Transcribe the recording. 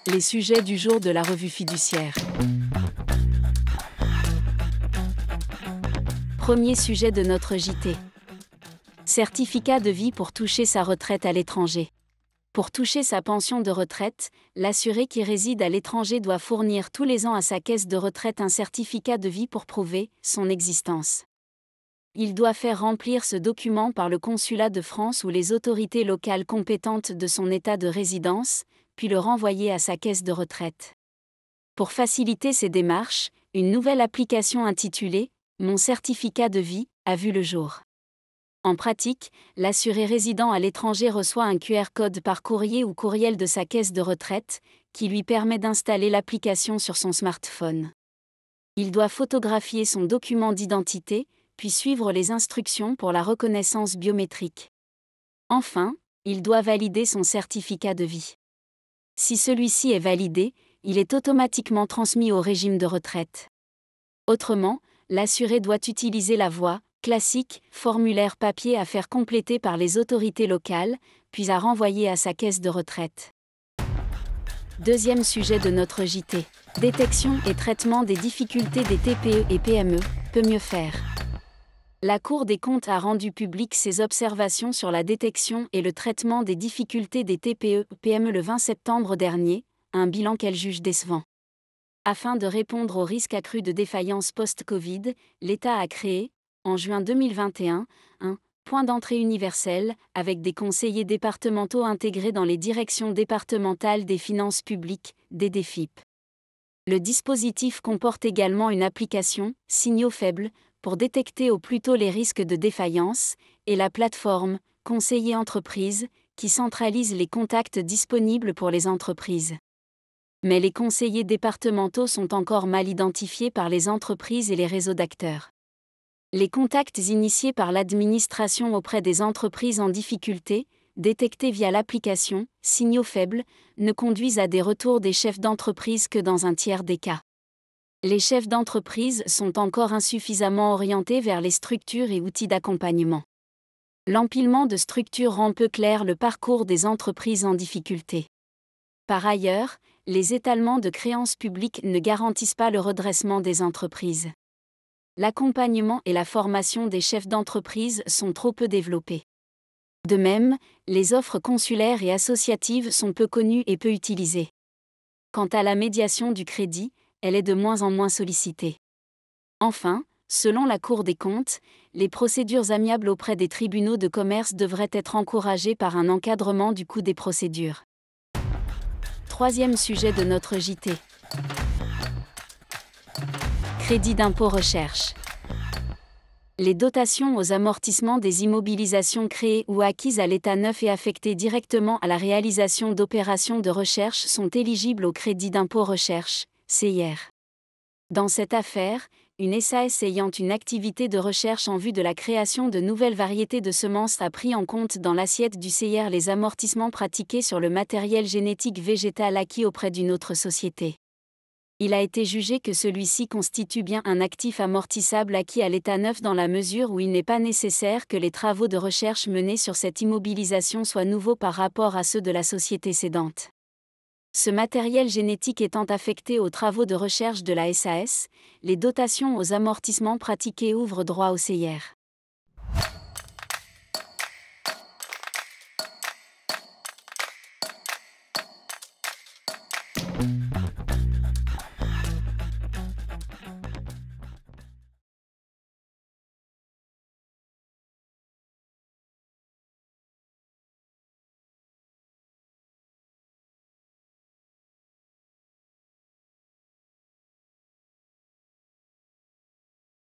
Les sujets du jour de la revue fiduciaire. Premier sujet de notre JT. Certificat de vie pour toucher sa retraite à l'étranger. Pour toucher sa pension de retraite, l'assuré qui réside à l'étranger doit fournir tous les ans à sa caisse de retraite un certificat de vie pour prouver son existence. Il doit faire remplir ce document par le consulat de France ou les autorités locales compétentes de son état de résidence, puis le renvoyer à sa caisse de retraite. Pour faciliter ces démarches, une nouvelle application intitulée « Mon certificat de vie » a vu le jour. En pratique, l'assuré résidant à l'étranger reçoit un QR code par courrier ou courriel de sa caisse de retraite, qui lui permet d'installer l'application sur son smartphone. Il doit photographier son document d'identité, puis suivre les instructions pour la reconnaissance biométrique. Enfin, il doit valider son certificat de vie. Si celui-ci est validé, il est automatiquement transmis au régime de retraite. Autrement, l'assuré doit utiliser la voie classique, formulaire papier à faire compléter par les autorités locales, puis à renvoyer à sa caisse de retraite. Deuxième sujet de notre JT. Détection et traitement des difficultés des TPE et PME, peut mieux faire. La Cour des comptes a rendu publiques ses observations sur la détection et le traitement des difficultés des TPE-PME le 20 septembre dernier, un bilan qu'elle juge décevant. Afin de répondre au risque accru de défaillance post-Covid, l'État a créé, en juin 2021, un point d'entrée universel, avec des conseillers départementaux intégrés dans les directions départementales des finances publiques, des DEFIP. Le dispositif comporte également une application, Signaux faibles, pour détecter au plus tôt les risques de défaillance, et la plateforme « Conseiller entreprise » qui centralise les contacts disponibles pour les entreprises. Mais les conseillers départementaux sont encore mal identifiés par les entreprises et les réseaux d'acteurs. Les contacts initiés par l'administration auprès des entreprises en difficulté, détectés via l'application « Signaux faibles », ne conduisent à des retours des chefs d'entreprise que dans un tiers des cas. Les chefs d'entreprise sont encore insuffisamment orientés vers les structures et outils d'accompagnement. L'empilement de structures rend peu clair le parcours des entreprises en difficulté. Par ailleurs, les étalements de créances publiques ne garantissent pas le redressement des entreprises. L'accompagnement et la formation des chefs d'entreprise sont trop peu développés. De même, les offres consulaires et associatives sont peu connues et peu utilisées. Quant à la médiation du crédit, elle est de moins en moins sollicitée. Enfin, selon la Cour des comptes, les procédures amiables auprès des tribunaux de commerce devraient être encouragées par un encadrement du coût des procédures. Troisième sujet de notre JT. Crédit d'impôt recherche. Les dotations aux amortissements des immobilisations créées ou acquises à l'état neuf et affectées directement à la réalisation d'opérations de recherche sont éligibles au crédit d'impôt recherche, CIR. Dans cette affaire, une SAS ayant une activité de recherche en vue de la création de nouvelles variétés de semences a pris en compte dans l'assiette du CIR les amortissements pratiqués sur le matériel génétique végétal acquis auprès d'une autre société. Il a été jugé que celui-ci constitue bien un actif amortissable acquis à l'état neuf dans la mesure où il n'est pas nécessaire que les travaux de recherche menés sur cette immobilisation soient nouveaux par rapport à ceux de la société cédante. Ce matériel génétique étant affecté aux travaux de recherche de la SAS, les dotations aux amortissements pratiqués ouvrent droit au CIR.